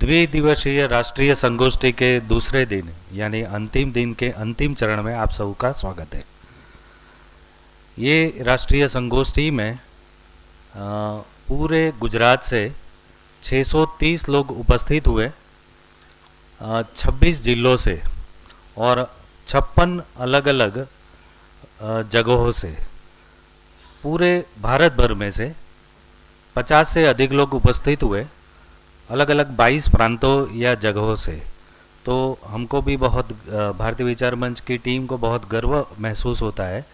द्विदिवसीय राष्ट्रीय संगोष्ठी के दूसरे दिन यानी अंतिम दिन के अंतिम चरण में आप सबका स्वागत है। ये राष्ट्रीय संगोष्ठी में पूरे गुजरात से 630 लोग उपस्थित हुए, 26 जिलों से और 56 अलग अलग जगहों से, पूरे भारत भर में से 50 से अधिक लोग उपस्थित हुए, अलग अलग 22 प्रांतों या जगहों से। तो हमको भी बहुत, भारतीय विचार मंच की टीम को बहुत गर्व महसूस होता है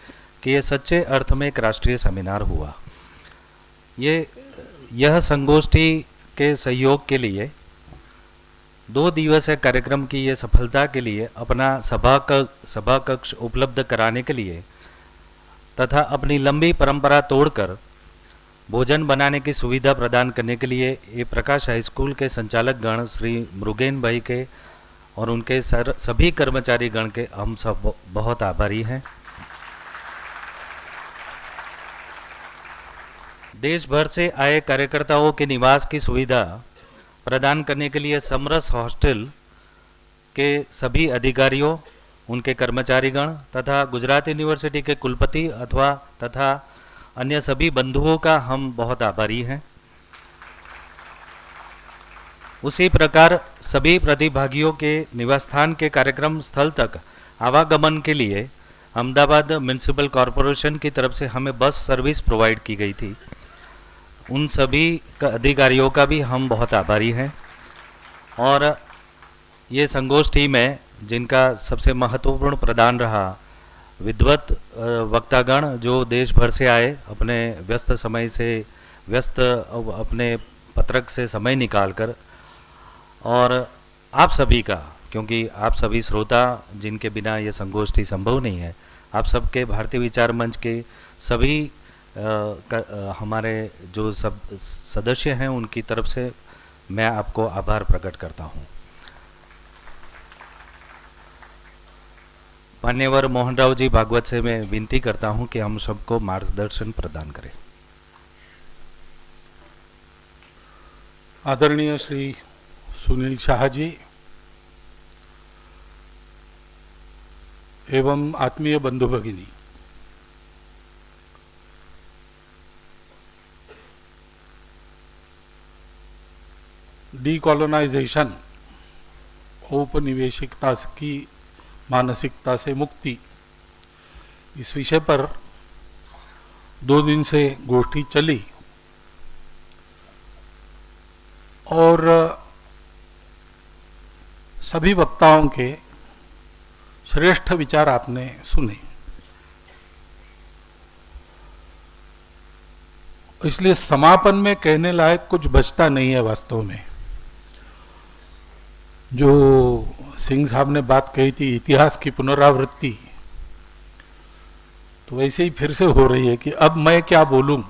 कि ये सच्चे अर्थ में एक राष्ट्रीय सेमिनार हुआ। यह संगोष्ठी के सहयोग के लिए 2 दिवसीय कार्यक्रम की ये सफलता के लिए अपना सभा कक्ष उपलब्ध कराने के लिए तथा अपनी लंबी परंपरा तोड़कर भोजन बनाने की सुविधा प्रदान करने के लिए ये प्रकाश हाई स्कूल के संचालक गण श्री मृगेन भाई के और उनके सभी कर्मचारी गण के हम सब बहुत आभारी हैं। देश भर से आए कार्यकर्ताओं के निवास की सुविधा प्रदान करने के लिए समरस हॉस्टल के सभी अधिकारियों, उनके कर्मचारीगण तथा गुजरात यूनिवर्सिटी के कुलपति तथा अन्य सभी बंधुओं का हम बहुत आभारी हैं। उसी प्रकार सभी प्रतिभागियों के निवास स्थान के कार्यक्रम स्थल तक आवागमन के लिए अहमदाबाद म्युनिसिपल कॉरपोरेशन की तरफ से हमें बस सर्विस प्रोवाइड की गई थी। उन सभी अधिकारियों का भी हम बहुत आभारी हैं। और ये संगोष्ठी में जिनका सबसे महत्वपूर्ण प्रदान रहा, विद्वत वक्तागण जो देश भर से आए, अपने व्यस्त अपने पत्रक से समय निकालकर, और आप सभी का, क्योंकि आप सभी श्रोता जिनके बिना ये संगोष्ठी संभव नहीं है, आप सबके भारतीय विचार मंच के सभी हमारे जो सब सदस्य हैं उनकी तरफ से मैं आपको आभार प्रकट करता हूँ। मान्यवर मोहनराव जी भागवत से मैं विनती करता हूं कि हम सबको मार्गदर्शन प्रदान करें। आदरणीय श्री सुनील शाह जी एवं आत्मीय बंधु भगिनी, डीकॉलोनाइजेशन, औपनिवेशिकता की मानसिकता से मुक्ति, इस विषय पर 2 दिन से गोष्ठी चली और सभी वक्ताओं के श्रेष्ठ विचार आपने सुने। इसलिए समापन में कहने लायक कुछ बचता नहीं है वास्तव में। जो सिंह साहब ने बात कही थी इतिहास की पुनरावृत्ति, तो वैसे ही फिर से हो रही है कि अब मैं क्या बोलूं।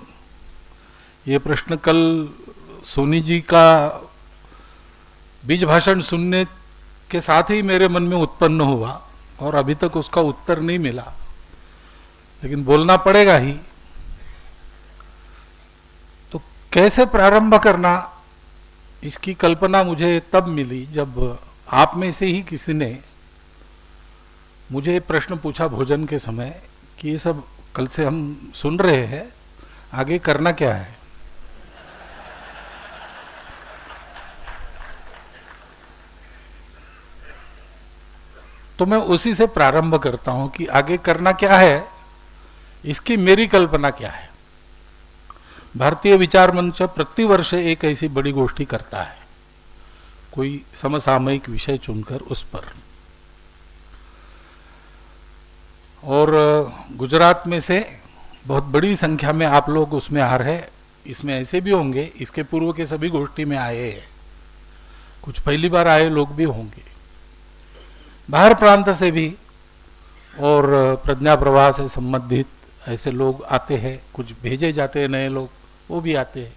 ये प्रश्न कल सोनी जी का बीज भाषण सुनने के साथ ही मेरे मन में उत्पन्न हुआ और अभी तक उसका उत्तर नहीं मिला, लेकिन बोलना पड़ेगा ही। तो कैसे प्रारंभ करना, इसकी कल्पना मुझे तब मिली जब आप में से ही किसी ने मुझे प्रश्न पूछा भोजन के समय कि ये सब कल से हम सुन रहे हैं, आगे करना क्या है। तो मैं उसी से प्रारंभ करता हूं कि आगे करना क्या है, इसकी मेरी कल्पना क्या है। भारतीय विचार मंच प्रतिवर्ष एक ऐसी बड़ी गोष्ठी करता है, कोई समसामयिक विषय चुनकर उस पर, और गुजरात में से बहुत बड़ी संख्या में आप लोग उसमें आ रहे। इसमें ऐसे भी होंगे इसके पूर्व के सभी गोष्ठी में आए हैं, कुछ पहली बार आए लोग भी होंगे, बाहर प्रांत से भी और प्रज्ञा प्रवाह से संबंधित ऐसे लोग आते हैं, कुछ भेजे जाते हैं नए लोग, वो भी आते हैं।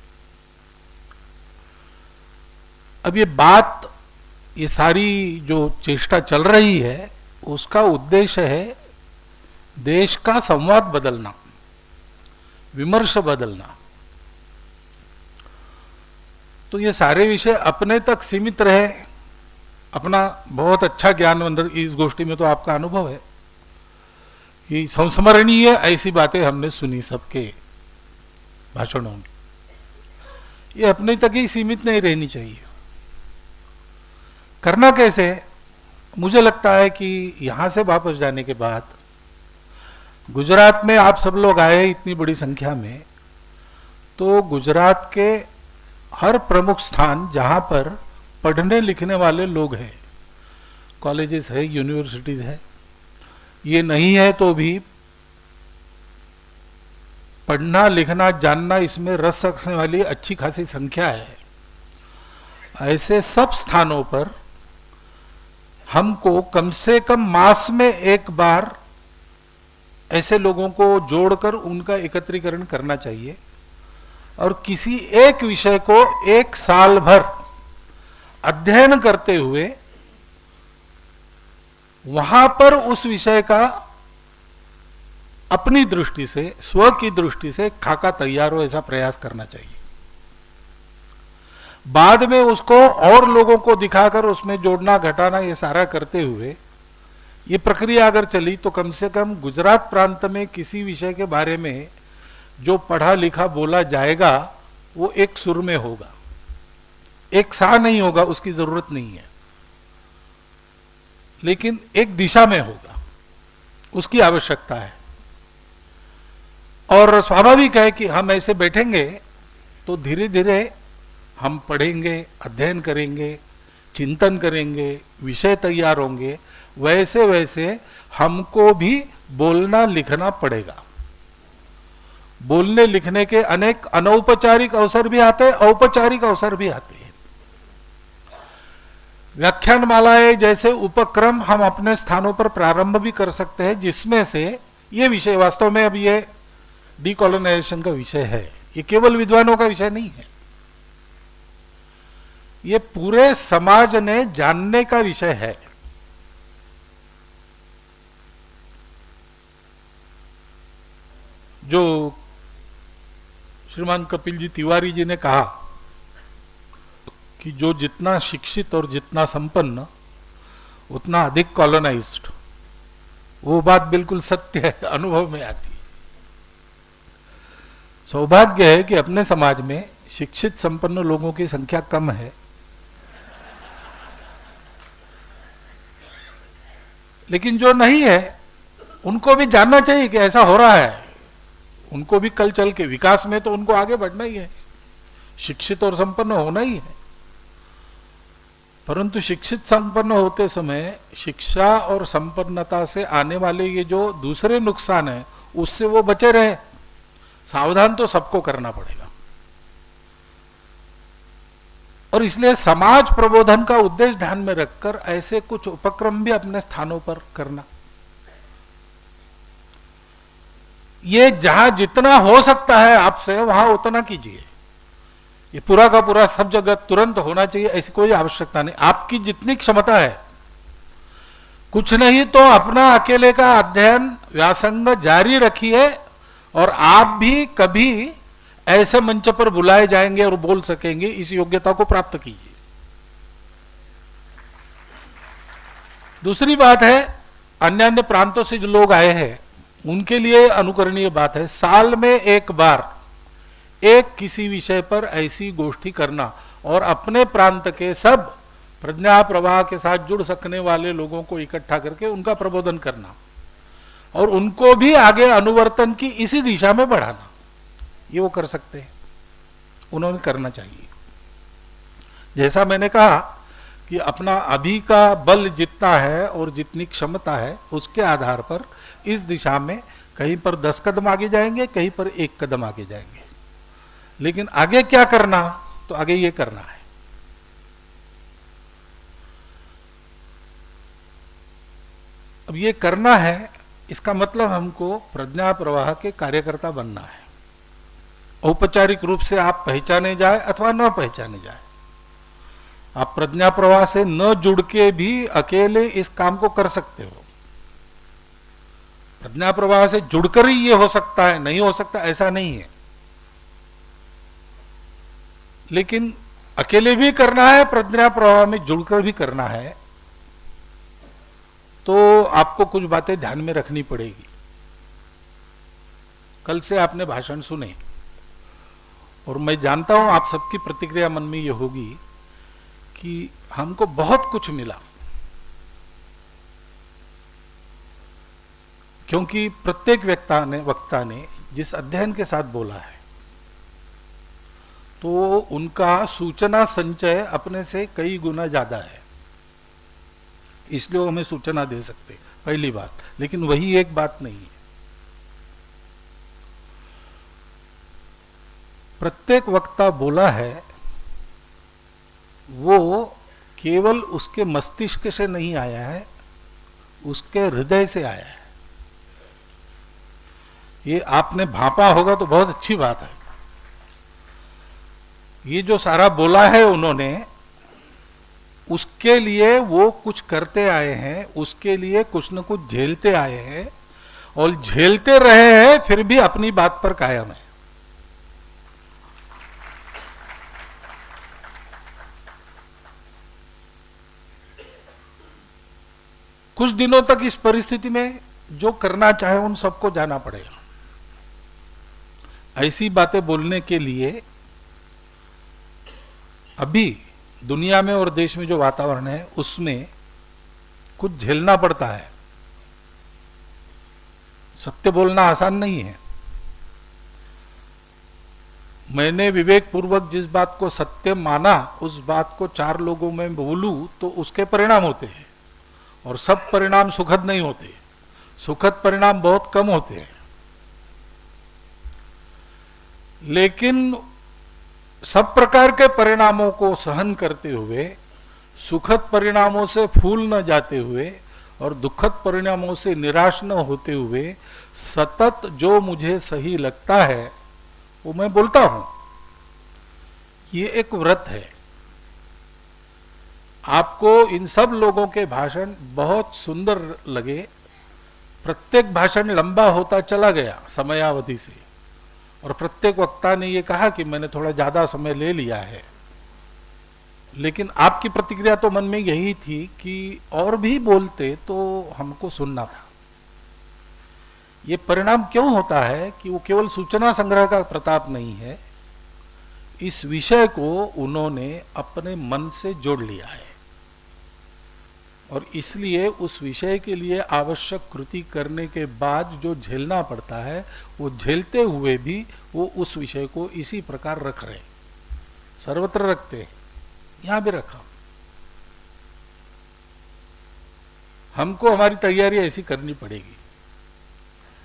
अब ये बात, ये सारी जो चेष्टा चल रही है उसका उद्देश्य है देश का संवाद बदलना, विमर्श बदलना। तो ये सारे विषय अपने तक सीमित रहे, अपना बहुत अच्छा ज्ञान अंदर, इस गोष्ठी में तो आपका अनुभव है कि संस्मरणीय ऐसी बातें हमने सुनी सबके भाषणों में, ये अपने तक ही सीमित नहीं रहनी चाहिए। करना कैसे? मुझे लगता है कि यहां से वापस जाने के बाद गुजरात में आप सब लोग आए इतनी बड़ी संख्या में, तो गुजरात के हर प्रमुख स्थान जहां पर पढ़ने लिखने वाले लोग हैं, कॉलेजेस है, यूनिवर्सिटीज है, ये नहीं है तो भी पढ़ना लिखना जानना इसमें रस रखने वाली अच्छी खासी संख्या है। ऐसे सब स्थानों पर हमको कम से कम मास में एक बार ऐसे लोगों को जोड़कर उनका एकत्रीकरण करना चाहिए और किसी एक विषय को एक साल भर अध्ययन करते हुए वहां पर उस विषय का अपनी दृष्टि से, स्व की दृष्टि से खाका तैयार हो, ऐसा प्रयास करना चाहिए। बाद में उसको और लोगों को दिखाकर उसमें जोड़ना घटाना ये सारा करते हुए ये प्रक्रिया अगर चली तो कम से कम गुजरात प्रांत में किसी विषय के बारे में जो पढ़ा लिखा बोला जाएगा वो एक सुर में होगा, एक सा नहीं होगा, उसकी जरूरत नहीं है, लेकिन एक दिशा में होगा, उसकी आवश्यकता है। और स्वाभाविक है कि हम ऐसे बैठेंगे तो धीरे धीरे हम पढ़ेंगे, अध्ययन करेंगे, चिंतन करेंगे, विषय तैयार होंगे, वैसे वैसे हमको भी बोलना लिखना पड़ेगा। बोलने लिखने के अनेक अनौपचारिक अवसर भी आते हैं, औपचारिक अवसर भी आते हैं। व्याख्यान मालाएं जैसे उपक्रम हम अपने स्थानों पर प्रारंभ भी कर सकते हैं, जिसमें से ये विषय वास्तव में अब ये डीकोलोनाइजेशन का विषय है, ये केवल विद्वानों का विषय नहीं है, ये पूरे समाज ने जानने का विषय है। जो श्रीमान कपिल जी तिवारी जी ने कहा कि जो जितना शिक्षित और जितना संपन्न उतना अधिक कॉलोनाइज्ड, वो बात बिल्कुल सत्य है, अनुभव में आती है। सौभाग्य है कि अपने समाज में शिक्षित संपन्न लोगों की संख्या कम है, लेकिन जो नहीं है उनको भी जानना चाहिए कि ऐसा हो रहा है, उनको भी कल चल के विकास में तो उनको आगे बढ़ना ही है, शिक्षित और संपन्न होना ही है। परंतु शिक्षित संपन्न होते समय शिक्षा और संपन्नता से आने वाले ये जो दूसरे नुकसान है उससे वो बचे रहे। सावधान तो सबको करना पड़ेगा, और इसलिए समाज प्रबोधन का उद्देश्य ध्यान में रखकर ऐसे कुछ उपक्रम भी अपने स्थानों पर करना, ये जहां जितना हो सकता है आपसे वहां उतना कीजिए। ये पूरा का पूरा सब जगह तुरंत होना चाहिए ऐसी कोई आवश्यकता नहीं। आपकी जितनी क्षमता है, कुछ नहीं तो अपना अकेले का अध्ययन व्यासंग जारी रखिए, और आप भी कभी ऐसे मंच पर बुलाए जाएंगे और बोल सकेंगे, इस योग्यता को प्राप्त कीजिए। दूसरी बात है, अन्य अन्य प्रांतों से जो लोग आए हैं उनके लिए अनुकरणीय बात है, साल में एक बार एक किसी विषय पर ऐसी गोष्ठी करना और अपने प्रांत के सब प्रज्ञा प्रवाह के साथ जुड़ सकने वाले लोगों को इकट्ठा करके उनका प्रबोधन करना और उनको भी आगे अनुवर्तन की इसी दिशा में बढ़ाना, ये वो कर सकते हैं, उन्होंने करना चाहिए। जैसा मैंने कहा कि अपना अभी का बल जितना है और जितनी क्षमता है उसके आधार पर इस दिशा में कहीं पर 10 कदम आगे जाएंगे, कहीं पर 1 कदम आगे जाएंगे, लेकिन आगे क्या करना, तो आगे ये करना है। अब ये करना है, इसका मतलब हमको प्रज्ञा प्रवाह के कार्यकर्ता बनना है। औपचारिक रूप से आप पहचाने जाए अथवा न पहचाने जाए, आप प्रज्ञा प्रवाह से न जुड़ के भी अकेले इस काम को कर सकते हो। प्रज्ञा प्रवाह से जुड़कर ही ये हो सकता है, नहीं हो सकता ऐसा नहीं है, लेकिन अकेले भी करना है, प्रज्ञा प्रवाह में जुड़कर भी करना है, तो आपको कुछ बातें ध्यान में रखनी पड़ेगी। कल से आपने भाषण सुने और मैं जानता हूं आप सबकी प्रतिक्रिया मन में ये होगी कि हमको बहुत कुछ मिला, क्योंकि प्रत्येक वक्ता ने जिस अध्ययन के साथ बोला है, तो उनका सूचना संचय अपने से कई गुना ज्यादा है, इसलिए वो हमें सूचना दे सकते, पहली बात। लेकिन वही एक बात नहीं है। प्रत्येक वक्ता बोला है वो केवल उसके मस्तिष्क से नहीं आया है, उसके हृदय से आया है। ये आपने भापा होगा तो बहुत अच्छी बात है। ये जो सारा बोला है उन्होंने, उसके लिए वो कुछ करते आए हैं, उसके लिए कुछ न कुछ झेलते आए हैं और झेलते रहे हैं, फिर भी अपनी बात पर कायम है। कुछ दिनों तक इस परिस्थिति में जो करना चाहे उन सबको जाना पड़ेगा। ऐसी बातें बोलने के लिए अभी दुनिया में और देश में जो वातावरण है उसमें कुछ झेलना पड़ता है। सत्य बोलना आसान नहीं है। मैंने विवेक पूर्वक जिस बात को सत्य माना, उस बात को 4 लोगों में बोलूं तो उसके परिणाम होते हैं, और सब परिणाम सुखद नहीं होते। सुखद परिणाम बहुत कम होते हैं। लेकिन सब प्रकार के परिणामों को सहन करते हुए, सुखद परिणामों से फूल न जाते हुए और दुखद परिणामों से निराश न होते हुए, सतत जो मुझे सही लगता है वो मैं बोलता हूं। ये एक व्रत है। आपको इन सब लोगों के भाषण बहुत सुंदर लगे। प्रत्येक भाषण लंबा होता चला गया समयावधि से, और प्रत्येक वक्ता ने ये कहा कि मैंने थोड़ा ज्यादा समय ले लिया है। लेकिन आपकी प्रतिक्रिया तो मन में यही थी कि और भी बोलते तो हमको सुनना था। ये परिणाम क्यों होता है कि वो केवल सूचना संग्रह का प्रताप नहीं है, इस विषय को उन्होंने अपने मन से जोड़ लिया है, और इसलिए उस विषय के लिए आवश्यक कृति करने के बाद जो झेलना पड़ता है, वो झेलते हुए भी वो उस विषय को इसी प्रकार रख रहे। सर्वत्र रखते हैं, यहां भी रखा। हमको हमारी तैयारी ऐसी करनी पड़ेगी।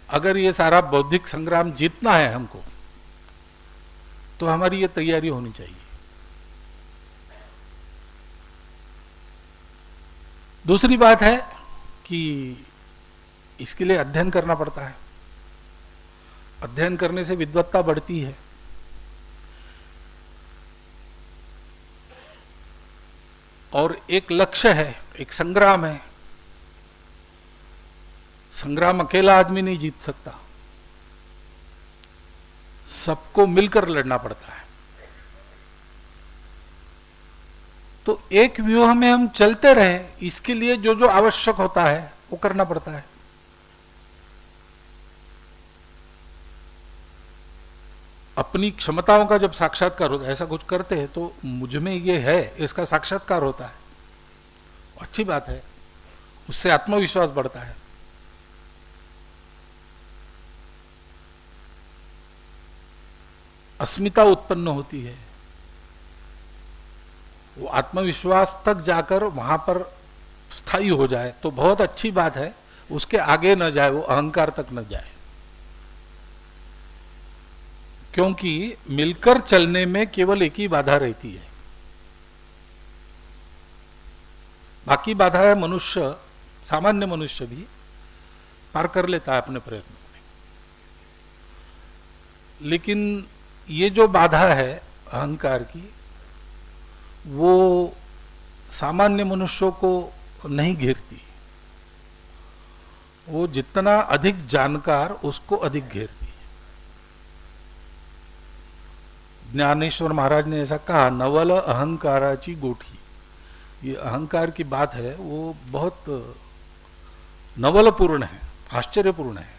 अगर ये सारा बौद्धिक संग्राम जीतना है हमको, तो हमारी ये तैयारी होनी चाहिए। दूसरी बात है कि इसके लिए अध्ययन करना पड़ता है। अध्ययन करने से विद्वत्ता बढ़ती है। और एक लक्ष्य है, एक संग्राम है। संग्राम अकेला आदमी नहीं जीत सकता, सबको मिलकर लड़ना पड़ता है। तो एक व्यूह में हम चलते रहे, इसके लिए जो जो आवश्यक होता है वो करना पड़ता है। अपनी क्षमताओं का जब साक्षात्कार होता है, ऐसा कुछ करते हैं तो मुझ में ये है, इसका साक्षात्कार होता है, अच्छी बात है। उससे आत्मविश्वास बढ़ता है। अस्मिता उत्पन्न होती है। वो आत्मविश्वास तक जाकर वहां पर स्थायी हो जाए तो बहुत अच्छी बात है। उसके आगे न जाए, वो अहंकार तक न जाए, क्योंकि मिलकर चलने में केवल एक ही बाधा रहती है। बाकी बाधा है मनुष्य, सामान्य मनुष्य भी पार कर लेता है अपने प्रयत्नों में। लेकिन ये जो बाधा है अहंकार की, वो सामान्य मनुष्यों को नहीं घेरती। वो जितना अधिक जानकार, उसको अधिक घेरती है। ज्ञानेश्वर महाराज ने ऐसा कहा, नवल अहंकाराची गोठी। ये अहंकार की बात है वो बहुत नवलपूर्ण है, आश्चर्यपूर्ण है।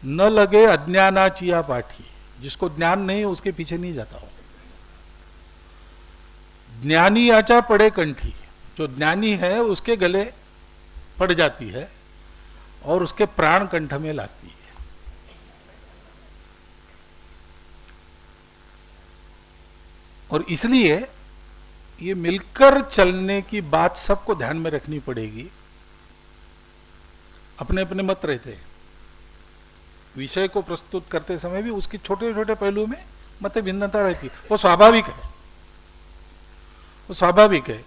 न लगे अज्ञानाचिया पाठी, जिसको ज्ञान नहीं उसके पीछे नहीं जाता हूं। ज्ञानी आचा पड़े कंठी, जो ज्ञानी है उसके गले पड़ जाती है और उसके प्राण कंठ में लाती है। और इसलिए ये मिलकर चलने की बात सबको ध्यान में रखनी पड़ेगी। अपने अपने मत रहते हैं, विषय को प्रस्तुत करते समय भी उसके छोटे छोटे पहलू में मत भिन्नता रहती है, वो स्वाभाविक है, वो स्वाभाविक है।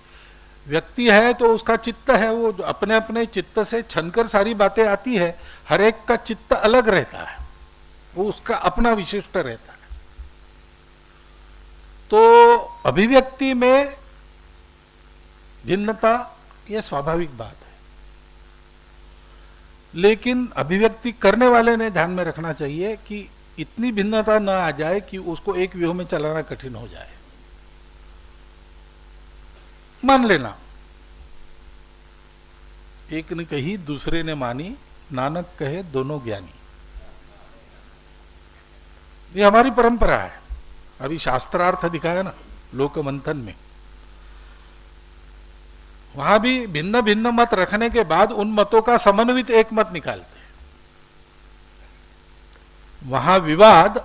व्यक्ति है तो उसका चित्त है, वो अपने अपने चित्त से छनकर सारी बातें आती है। हर एक का चित्त अलग रहता है, वो उसका अपना विशिष्ट रहता है। तो अभिव्यक्ति में भिन्नता यह स्वाभाविक बात है, लेकिन अभिव्यक्ति करने वाले ने ध्यान में रखना चाहिए कि इतनी भिन्नता न आ जाए कि उसको एक व्यूह में चलाना कठिन हो जाए। मान लेना, एक ने कही दूसरे ने मानी, नानक कहे दोनों ज्ञानी। ये हमारी परंपरा है। अभी शास्त्रार्थ दिखाया ना लोक मंथन में, वहां भी भिन्न भिन्न मत रखने के बाद उन मतों का समन्वित एक मत निकालते हैं। वहां विवाद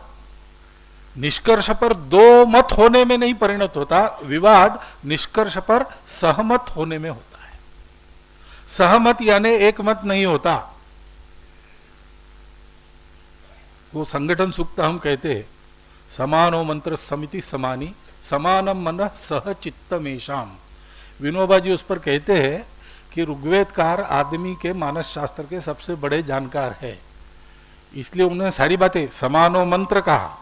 निष्कर्ष पर दो मत होने में नहीं परिणत होता, विवाद निष्कर्ष पर सहमत होने में होता है। सहमत यानी एक मत नहीं होता। वो संगठन सूक्त हम कहते हैं, समानो मंत्र समिति समानी, समानम मन सह चित्तमेशाम। विनोबा जी उस पर कहते हैं कि ऋग्वेदकार आदमी के मानस शास्त्र के सबसे बड़े जानकार है, इसलिए उन्होंने सारी बातें, समानो मंत्र कहा,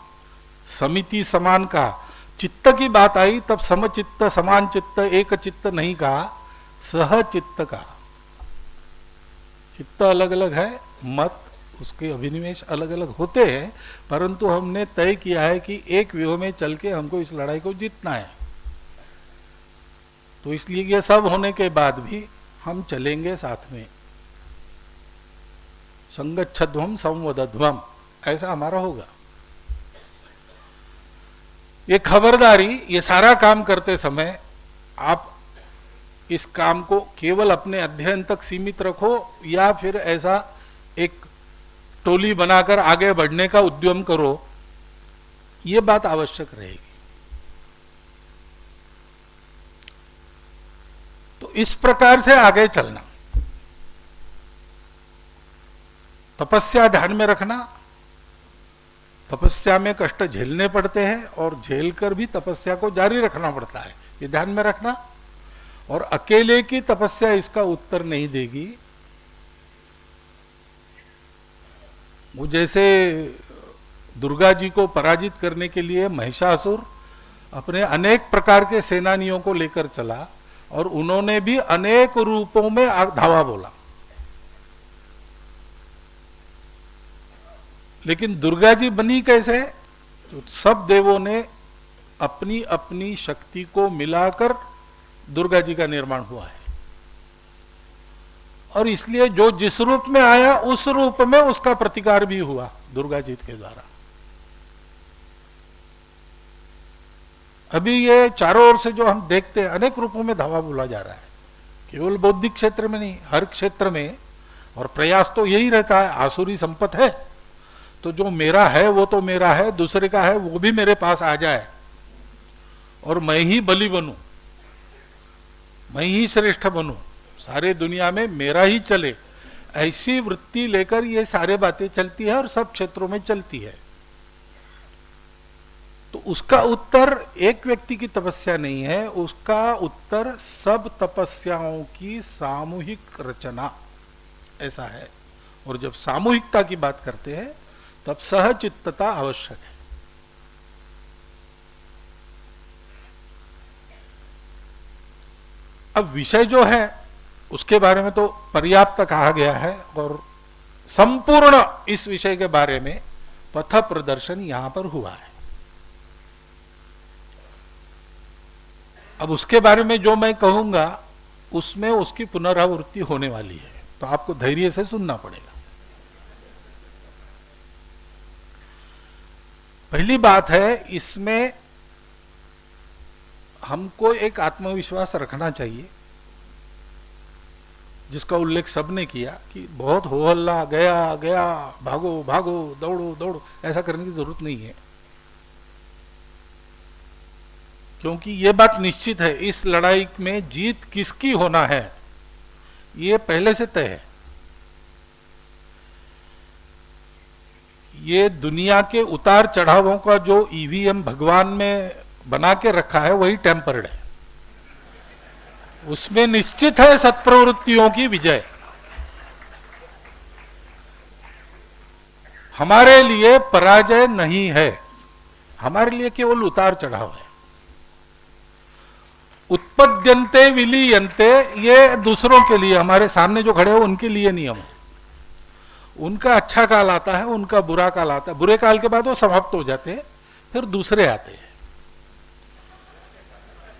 समिति समान कहा, चित्त की बात आई तब समचित्त समान चित्त एक चित्त नहीं कहा, सह चित्त कहा। चित्त अलग अलग है, मत उसके अभिनिवेश अलग अलग होते हैं, परंतु हमने तय किया है कि एक व्यूह में चल के हमको इस लड़ाई को जीतना है। तो इसलिए ये सब होने के बाद भी हम चलेंगे साथ में। संगच्छध्वम संवदध्वम, ऐसा हमारा होगा। ये खबरदारी, ये सारा काम करते समय आप इस काम को केवल अपने अध्ययन तक सीमित रखो या फिर ऐसा एक टोली बनाकर आगे बढ़ने का उद्यम करो, ये बात आवश्यक रहेगी। तो इस प्रकार से आगे चलना, तपस्या ध्यान में रखना। तपस्या में कष्ट झेलने पड़ते हैं और झेलकर भी तपस्या को जारी रखना पड़ता है, ये ध्यान में रखना। और अकेले की तपस्या इसका उत्तर नहीं देगी। वो जैसे दुर्गा जी को पराजित करने के लिए महिषासुर अपने अनेक प्रकार के सेनानियों को लेकर चला और उन्होंने भी अनेक रूपों में धावा बोला, लेकिन दुर्गा जी बनी कैसे? तो सब देवों ने अपनी अपनी शक्ति को मिलाकर दुर्गा जी का निर्माण हुआ है, और इसलिए जो जिस रूप में आया उस रूप में उसका प्रतिकार भी हुआ दुर्गा जी के द्वारा। अभी ये चारों ओर से जो हम देखते हैं अनेक रूपों में धावा बोला जा रहा है, केवल बौद्धिक क्षेत्र में नहीं, हर क्षेत्र में। और प्रयास तो यही रहता है, आसुरी संपत्ति है तो जो मेरा है वो तो मेरा है, दूसरे का है वो भी मेरे पास आ जाए और मैं ही बलि बनूं, मैं ही श्रेष्ठ बनूं, सारे दुनिया में मेरा ही चले, ऐसी वृत्ति लेकर ये सारे बातें चलती है और सब क्षेत्रों में चलती है। तो उसका उत्तर एक व्यक्ति की तपस्या नहीं है, उसका उत्तर सब तपस्याओं की सामूहिक रचना, ऐसा है। और जब सामूहिकता की बात करते हैं तब सहचित्तता आवश्यक है। अब विषय जो है उसके बारे में तो पर्याप्त कहा गया है और संपूर्ण इस विषय के बारे में पथ प्रदर्शन यहां पर हुआ है। अब उसके बारे में जो मैं कहूंगा उसमें उसकी पुनरावृत्ति होने वाली है, तो आपको धैर्य से सुनना पड़ेगा। पहली बात है, इसमें हमको एक आत्मविश्वास रखना चाहिए, जिसका उल्लेख सबने किया कि बहुत हो हल्ला, गया गया, भागो भागो, दौड़ो दौड़ो, ऐसा करने की जरूरत नहीं है। क्योंकि ये बात निश्चित है, इस लड़ाई में जीत किसकी होना है ये पहले से तय है। ये दुनिया के उतार चढ़ावों का जो ईवीएम भगवान में बना के रखा है वही टेम्पर्ड है, उसमें निश्चित है सत्प्रवृत्तियों की विजय। हमारे लिए पराजय नहीं है, हमारे लिए केवल उतार चढ़ाव है। उत्पद्यन्ते विलीयन्ते, ये दूसरों के लिए, हमारे सामने जो खड़े हो उनके लिए नियम है। उनका अच्छा काल आता है, उनका बुरा काल आता है, बुरे काल के बाद वो समाप्त हो जाते हैं, फिर दूसरे आते हैं।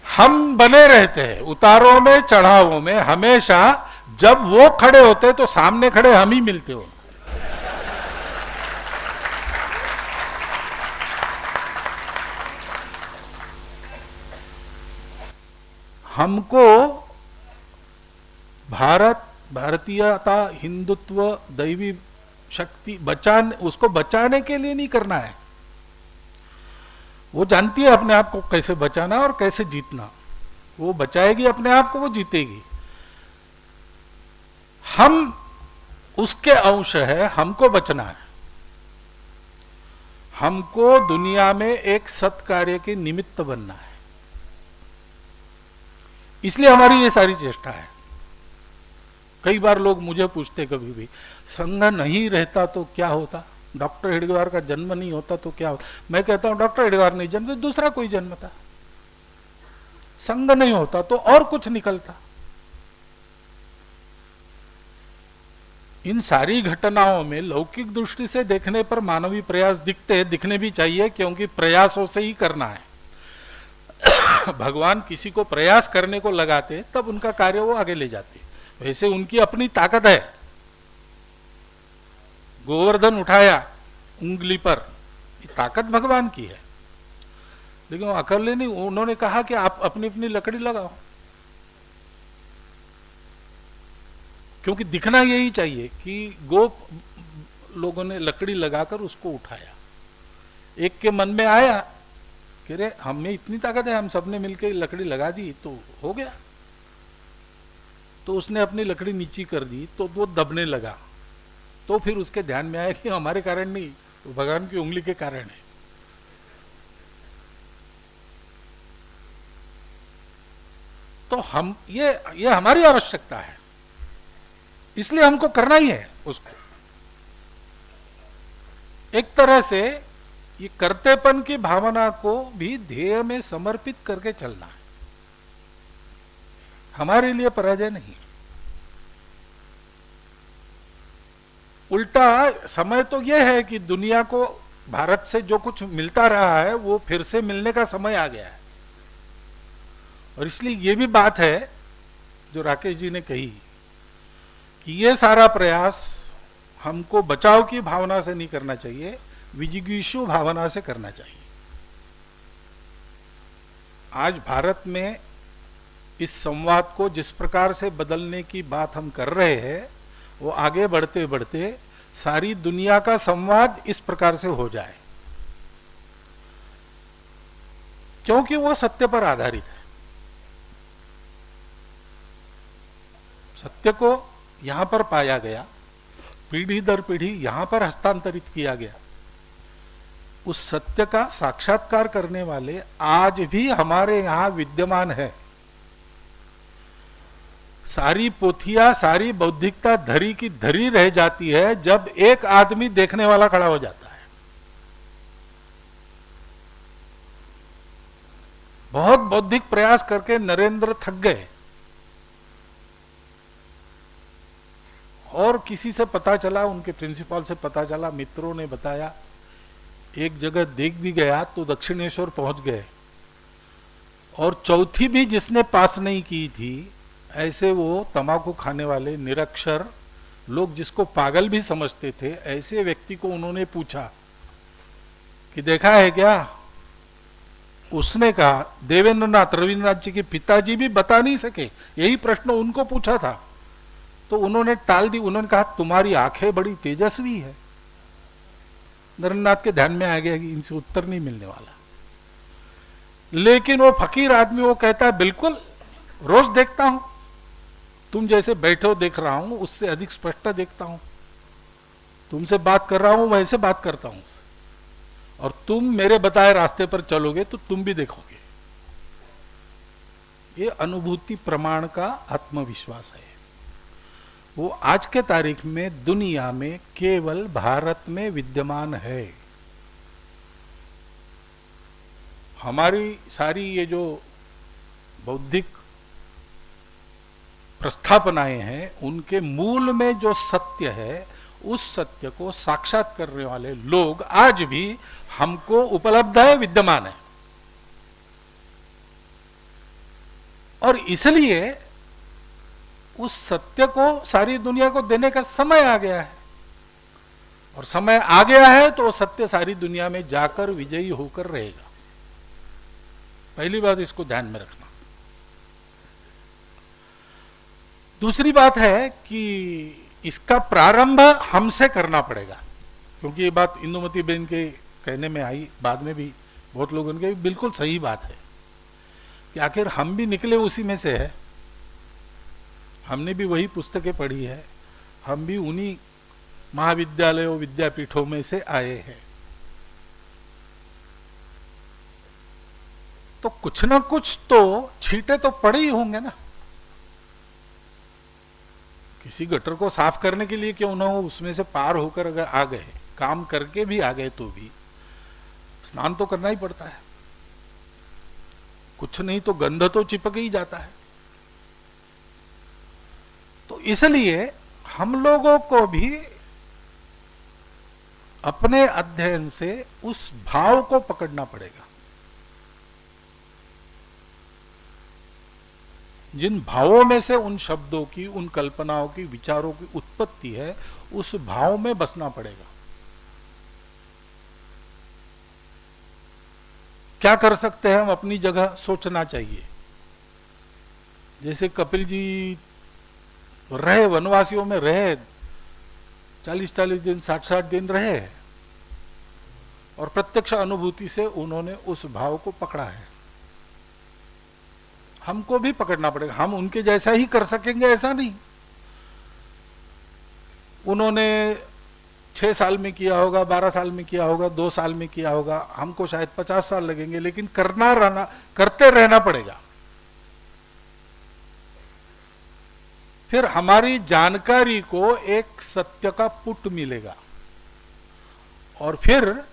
हम बने रहते हैं उतारों में चढ़ावों में, हमेशा जब वो खड़े होते तो सामने खड़े हम ही मिलते हो। हमको भारतीयता, हिंदुत्व, दैवी शक्ति उसको बचाने के लिए नहीं करना है। वो जानती है अपने आप को कैसे बचाना और कैसे जीतना, वो बचाएगी अपने आप को, वो जीतेगी। हम उसके अंश है, हमको बचना है। हमको दुनिया में एक सत्कार्य के निमित्त बनना है, इसलिए हमारी ये सारी चेष्टा है। कई बार लोग मुझे पूछते, कभी भी संघ नहीं रहता तो क्या होता, डॉक्टर हेडगेवार का जन्म नहीं होता तो क्या होता। मैं कहता हूं डॉक्टर हेडगेवार नहीं जन्मता, दूसरा कोई जन्मता। संघ नहीं होता तो और कुछ निकलता। इन सारी घटनाओं में लौकिक दृष्टि से देखने पर मानवीय प्रयास दिखने भी चाहिए, क्योंकि प्रयासों से ही करना है। भगवान किसी को प्रयास करने को लगाते तब उनका कार्य वो आगे ले जाते। वैसे उनकी अपनी ताकत है। गोवर्धन उठाया उंगली पर, ये ताकत भगवान की है, लेकिन वो अकेले नहीं, उन्होंने कहा कि आप अपनी अपनी लकड़ी लगाओ, क्योंकि दिखना यही चाहिए कि गोप लोगों ने लकड़ी लगाकर उसको उठाया। एक के मन में आया कि रे हम में इतनी ताकत है, हम सबने मिलकर लकड़ी लगा दी तो हो गया। तो उसने अपनी लकड़ी नीची कर दी तो वो दबने लगा। तो फिर उसके ध्यान में आया कि हमारे कारण नहीं, तो भगवान की उंगली के कारण है। तो हम ये हमारी आवश्यकता है, इसलिए हमको करना ही है उसको। एक तरह से ये कर्तेपन की भावना को भी ध्येय में समर्पित करके चलना है, हमारे लिए पराजय नहीं। उल्टा समय तो यह है कि दुनिया को भारत से जो कुछ मिलता रहा है वो फिर से मिलने का समय आ गया है। और इसलिए ये भी बात है जो राकेश जी ने कही कि ये सारा प्रयास हमको बचाव की भावना से नहीं करना चाहिए, विजिगीषु भावना से करना चाहिए। आज भारत में इस संवाद को जिस प्रकार से बदलने की बात हम कर रहे हैं, वो आगे बढ़ते बढ़ते सारी दुनिया का संवाद इस प्रकार से हो जाए, क्योंकि वो सत्य पर आधारित है। सत्य को यहां पर पाया गया, पीढ़ी दर पीढ़ी यहां पर हस्तांतरित किया गया। उस सत्य का साक्षात्कार करने वाले आज भी हमारे यहां विद्यमान है। सारी पोथियां, सारी बौद्धिकता धरी की धरी रह जाती है जब एक आदमी देखने वाला खड़ा हो जाता है। बहुत बौद्धिक प्रयास करके नरेंद्र थक गए और किसी से पता चला, उनके प्रिंसिपल से पता चला, मित्रों ने बताया, एक जगह देख भी गया तो दक्षिणेश्वर पहुंच गए। और चौथी भी जिसने पास नहीं की थी, ऐसे वो तंबाकू खाने वाले निरक्षर लोग जिसको पागल भी समझते थे, ऐसे व्यक्ति को उन्होंने पूछा कि देखा है क्या? उसने कहा, देवेंद्रनाथ रविन्द्रनाथ जी के पिताजी भी बता नहीं सके, यही प्रश्न उनको पूछा था, तो उन्होंने टाल दी। उन्होंने कहा तुम्हारी आंखें बड़ी तेजस्वी है। नरेंद्रनाथ के ध्यान में आ गया कि इनसे उत्तर नहीं मिलने वाला। लेकिन वो फकीर आदमी वो कहता है बिल्कुल, रोज देखता हूं, तुम जैसे बैठे हो देख रहा हूं, उससे अधिक स्पष्ट देखता हूं। तुमसे बात कर रहा हूं वैसे बात करता हूं, और तुम मेरे बताए रास्ते पर चलोगे तो तुम भी देखोगे। ये अनुभूति प्रमाण का आत्मविश्वास है। वो आज के तारीख में दुनिया में केवल भारत में विद्यमान है। हमारी सारी ये जो बौद्धिक प्रस्थापनाएं हैं, उनके मूल में जो सत्य है, उस सत्य को साक्षात करने वाले लोग आज भी हमको उपलब्ध है, विद्यमान है। और इसलिए उस सत्य को सारी दुनिया को देने का समय आ गया है, और समय आ गया है तो सत्य सारी दुनिया में जाकर विजयी होकर रहेगा। पहली बात इसको ध्यान में रखना। दूसरी बात है कि इसका प्रारंभ हमसे करना पड़ेगा, क्योंकि ये बात इंदुमती बेन के कहने में आई, बाद में भी बहुत लोगों के, बिल्कुल सही बात है कि आखिर हम भी निकले उसी में से है। हमने भी वही पुस्तकें पढ़ी है, हम भी उन्हीं महाविद्यालयों विद्यापीठों में से आए हैं। तो कुछ ना कुछ तो छींटे तो पड़े ही होंगे ना। किसी गटर को साफ करने के लिए क्यों ना हो, उसमें से पार होकर अगर आ गए, काम करके भी आ गए, तो भी स्नान तो करना ही पड़ता है। कुछ नहीं तो गंध तो चिपक ही जाता है। तो इसलिए हम लोगों को भी अपने अध्ययन से उस भाव को पकड़ना पड़ेगा। जिन भावों में से उन शब्दों की, उन कल्पनाओं की, विचारों की उत्पत्ति है, उस भाव में बसना पड़ेगा। क्या कर सकते हैं हम अपनी जगह, सोचना चाहिए। जैसे कपिल जी रहे, वनवासियों में रहे, 40-40 दिन, 60-60 दिन रहे, और प्रत्यक्ष अनुभूति से उन्होंने उस भाव को पकड़ा है। हमको भी पकड़ना पड़ेगा। हम उनके जैसा ही कर सकेंगे ऐसा नहीं। उन्होंने 6 साल में किया होगा, 12 साल में किया होगा, 2 साल में किया होगा, हमको शायद 50 साल लगेंगे, लेकिन करते रहना पड़ेगा। फिर हमारी जानकारी को एक सत्य का पुट मिलेगा, और फिर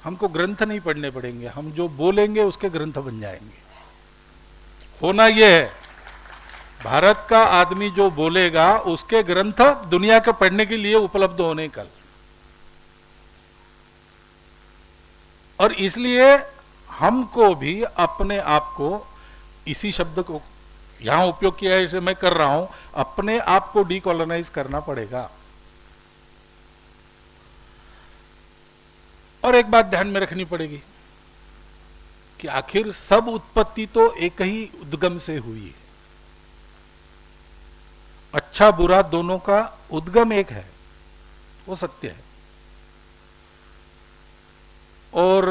हमको ग्रंथ नहीं पढ़ने पड़ेंगे, हम जो बोलेंगे उसके ग्रंथ बन जाएंगे। होना यह है, भारत का आदमी जो बोलेगा उसके ग्रंथ दुनिया के पढ़ने के लिए उपलब्ध होने कल। और इसलिए हमको भी अपने आप को, इसी शब्द को यहां उपयोग किया है, इसे मैं कर रहा हूं, अपने आप को डीकॉलोनाइज करना पड़ेगा। और एक बात ध्यान में रखनी पड़ेगी कि आखिर सब उत्पत्ति तो एक ही उद्गम से हुई है। अच्छा बुरा दोनों का उद्गम एक है, वो सत्य है। और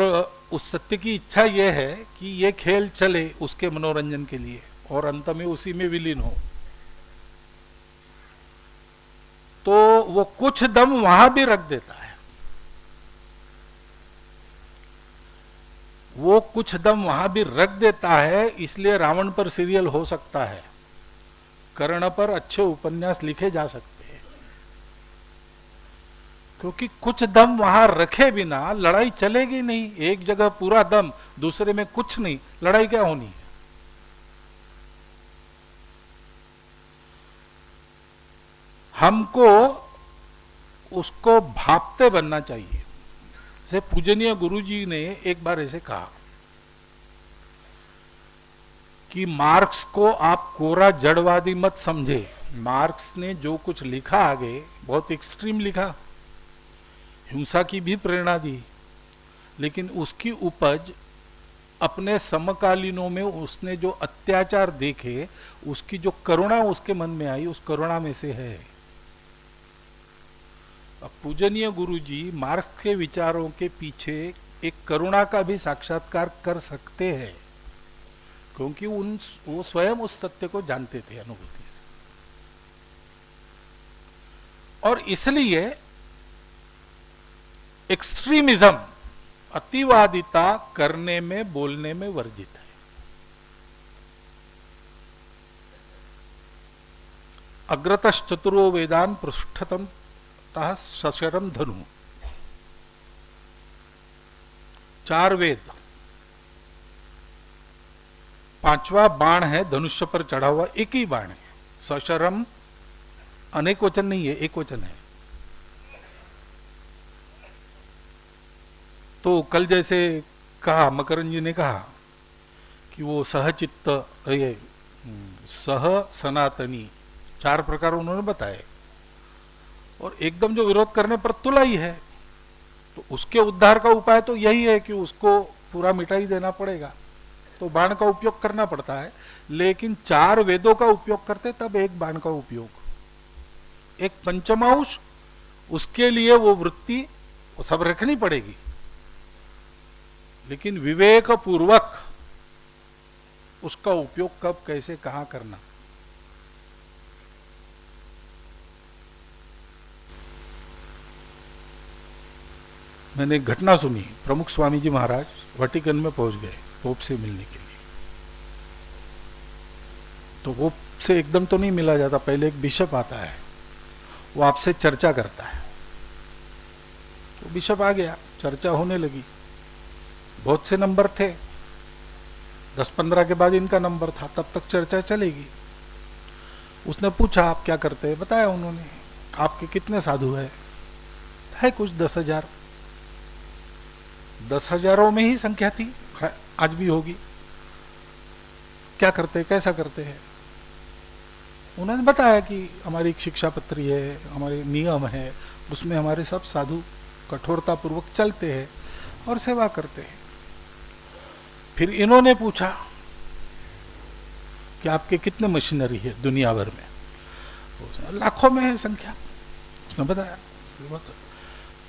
उस सत्य की इच्छा यह है कि ये खेल चले उसके मनोरंजन के लिए, और अंत में उसी में विलीन हो। तो वो कुछ दम वहां भी रख देता है, वो कुछ दम वहां भी रख देता है। इसलिए रावण पर सीरियल हो सकता है, कर्ण पर अच्छे उपन्यास लिखे जा सकते हैं, क्योंकि कुछ दम वहां रखे बिना लड़ाई चलेगी नहीं। एक जगह पूरा दम, दूसरे में कुछ नहीं, लड़ाई क्या होनी है। हमको उसको भापते बनना चाहिए। जैसे पूजनीय गुरुजी ने एक बार ऐसे कहा कि मार्क्स को आप कोरा जड़वादी मत समझे। मार्क्स ने जो कुछ लिखा आगे बहुत एक्सट्रीम लिखा, हिंसा की भी प्रेरणा दी, लेकिन उसकी उपज अपने समकालीनों में उसने जो अत्याचार देखे, उसकी जो करुणा उसके मन में आई, उस करुणा में से है। अब पूजनीय गुरुजी मार्क्स के विचारों के पीछे एक करुणा का भी साक्षात्कार कर सकते हैं, क्योंकि वो स्वयं उस सत्य को जानते थे अनुभूति से। और इसलिए एक्सट्रीमिज्म, अतिवादिता करने में, बोलने में वर्जित है। अग्रतश्चतुरो वेदान पृष्ठतम तः सशरम धनु, 4 वेद, 5वां बाण है धनुष्य पर चढ़ा हुआ, एक ही बाण है। सशरम अनेक वचन नहीं है, एक वचन है। तो कल जैसे कहा, मकरन जी ने कहा कि वो सहचित्त, ये सह सनातनी, 4 प्रकार उन्होंने बताए, और एकदम जो विरोध करने पर तुला ही है। तो उसके उद्धार का उपाय तो यही है कि उसको पूरा मिटा ही देना पड़ेगा, तो बाण का उपयोग करना पड़ता है। लेकिन 4 वेदों का उपयोग करते तब एक बाण का उपयोग, एक पंचमांश, उसके लिए वो वृत्ति वो सब रखनी पड़ेगी, लेकिन विवेक पूर्वक उसका उपयोग कब, कैसे, कहां करना। मैंने एक घटना सुनी, प्रमुख स्वामी जी महाराज वाटिकन में पहुंच गए पोप से मिलने के लिए। तो पोप से एकदम तो नहीं मिला जाता, पहले एक बिशप आता है, वो आपसे चर्चा करता है। तो बिशप आ गया, चर्चा होने लगी, बहुत से नंबर थे, 10-15 के बाद इनका नंबर था, तब तक चर्चा चलेगी। उसने पूछा आप क्या करते हैं, बताया उन्होंने। आपके कितने साधु है कुछ 10,000। 10,000 में ही संख्या थी, आज भी होगी। क्या करते, कैसा करते हैं? उन्होंने बताया कि हमारी एक शिक्षा पत्री है, हमारे नियम है, उसमें हमारे सब साधु कठोरता पूर्वक चलते हैं और सेवा करते हैं। फिर इन्होंने पूछा कि आपके कितने मशीनरी है दुनिया भर में? लाखों में है संख्या, उसने बताया।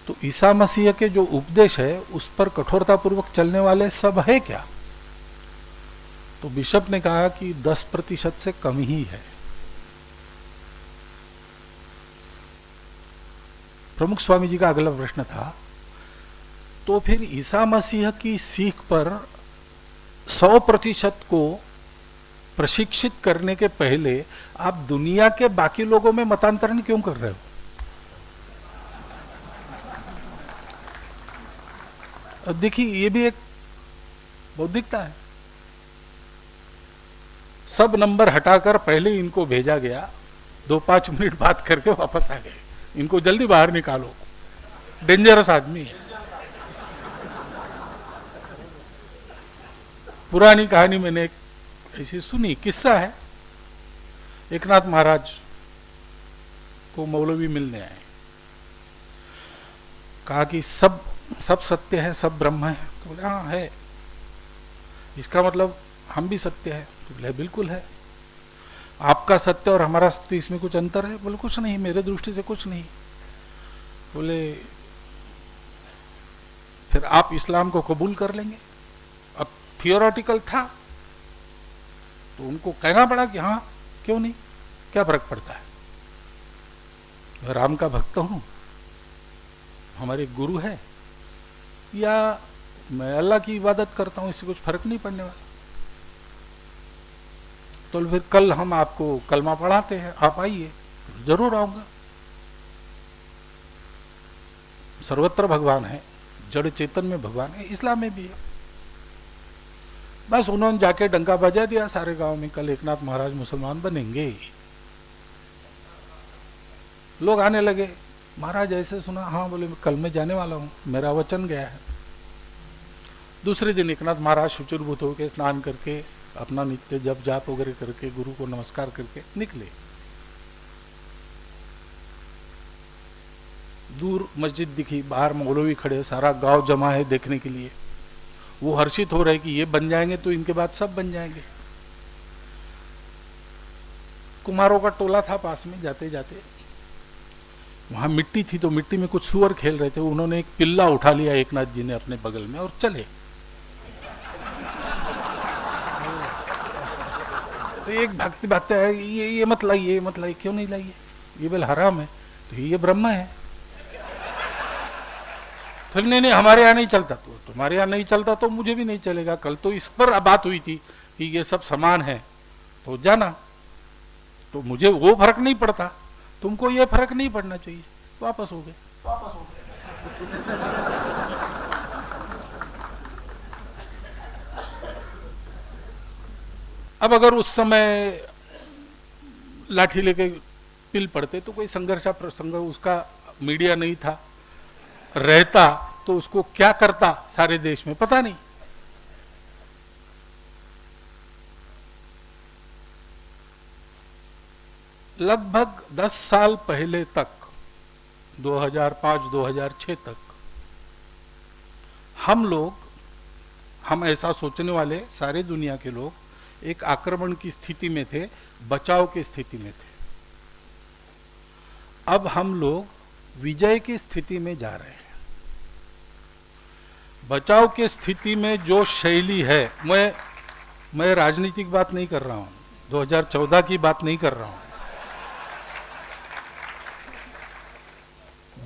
तो ईसा मसीह के जो उपदेश है उस पर कठोरता पूर्वक चलने वाले सब है क्या? तो बिशप ने कहा कि 10% से कम ही है। प्रमुख स्वामी जी का अगला प्रश्न था, तो फिर ईसा मसीह की सीख पर 100% को प्रशिक्षित करने के पहले आप दुनिया के बाकी लोगों में मतांतरण क्यों कर रहे हो? अब देखिए, ये भी एक बौद्धिकता है। सब नंबर हटाकर पहले इनको भेजा गया, 2-5 मिनट बात करके वापस आ गए। इनको जल्दी बाहर निकालो, डेंजरस आदमी है। पुरानी कहानी मैंने एक ऐसी सुनी, किस्सा है। एकनाथ महाराज को मौलवी मिलने आए, कहा कि सब सत्य है, सब ब्रह्म है। तो बोले हाँ है। इसका मतलब हम भी सत्य है? तो बोले बिल्कुल है। आपका सत्य और हमारा सत्य, इसमें कुछ अंतर है? बोले कुछ नहीं, मेरे दृष्टि से कुछ नहीं। बोले फिर आप इस्लाम को कबूल कर लेंगे? अब थियोरेटिकल था तो उनको कहना पड़ा कि हाँ क्यों नहीं, क्या फर्क पड़ता है, मैं राम का भक्त हूं, हमारे गुरु है, या मैं अल्लाह की इबादत करता हूं, इससे कुछ फर्क नहीं पड़ने वाला। तो फिर कल हम आपको कलमा पढ़ाते हैं, आप आइए। जरूर आऊंगा। सर्वत्र भगवान है, जड़ चेतन में भगवान है, इस्लाम में भी है। बस उन्होंने जाके डंका बजा दिया सारे गांव में, कल एकनाथ महाराज मुसलमान बनेंगे। लोग आने लगे, महाराज ऐसे सुना? हाँ। बोले कल मैं जाने वाला हूं, मेरा वचन गया है। दूसरे दिन एकनाथ महाराज शुचिर्भूत होकर स्नान करके अपना नित्य जप जाप वगैरह करके गुरु को नमस्कार करके निकले। दूर मस्जिद दिखी, बाहर मौलवी खड़े, सारा गांव जमा है देखने के लिए। वो हर्षित हो रहे कि ये बन जाएंगे तो इनके बाद सब बन जाएंगे। कुम्हारों का टोला था पास में, जाते जाते वहां मिट्टी थी तो मिट्टी में कुछ सुअर खेल रहे थे। उन्होंने एक पिल्ला उठा लिया एक नाथ जी ने अपने बगल में और चले। तो एक भागते भागते है, ये मत लाइए, ये मत लाइए। क्यों नहीं लाइए? ये बेल हराम है। तो ये ब्रह्म है। फिर नहीं हमारे यहाँ नहीं चलता। तो तुम्हारे यहाँ नहीं चलता तो मुझे भी नहीं चलेगा। कल तो इस पर बात हुई थी कि ये सब समान है तो जाना, तो मुझे वो फर्क नहीं पड़ता, तुमको ये फर्क नहीं पड़ना चाहिए। वापस हो गए। अब अगर उस समय लाठी लेके पिल पड़ते तो कोई संघर्ष प्रसंग उसका मीडिया नहीं था, रहता तो उसको क्या करता सारे देश में पता नहीं। लगभग 10 साल पहले तक, 2005-2006 तक हम ऐसा सोचने वाले सारे दुनिया के लोग एक आक्रमण की स्थिति में थे, बचाव की स्थिति में थे। अब हम लोग विजय की स्थिति में जा रहे हैं। बचाव की स्थिति में जो शैली है, मैं राजनीतिक बात नहीं कर रहा हूं, 2014 की बात नहीं कर रहा हूं।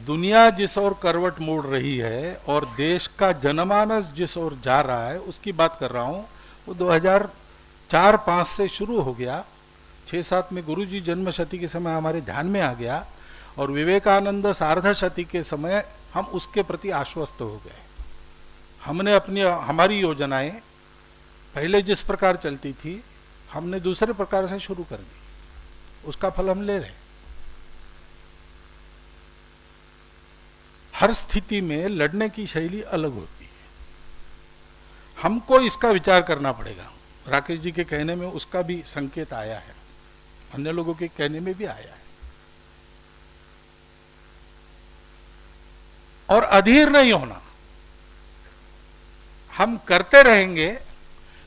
दुनिया जिस ओर करवट मोड़ रही है और देश का जनमानस जिस ओर जा रहा है उसकी बात कर रहा हूं। वो 2004-5 से शुरू हो गया। 6-7 में गुरुजी जन्म शती के समय हमारे ध्यान में आ गया और विवेकानंद सार्ध शती के समय हम उसके प्रति आश्वस्त हो गए। हमने हमारी योजनाएं पहले जिस प्रकार चलती थी हमने दूसरे प्रकार से शुरू कर दी। उसका फल हम ले रहे। हर स्थिति में लड़ने की शैली अलग होती है। हमको इसका विचार करना पड़ेगा। राकेश जी के कहने में उसका भी संकेत आया है, अन्य लोगों के कहने में भी आया है। और अधीर नहीं होना, हम करते रहेंगे।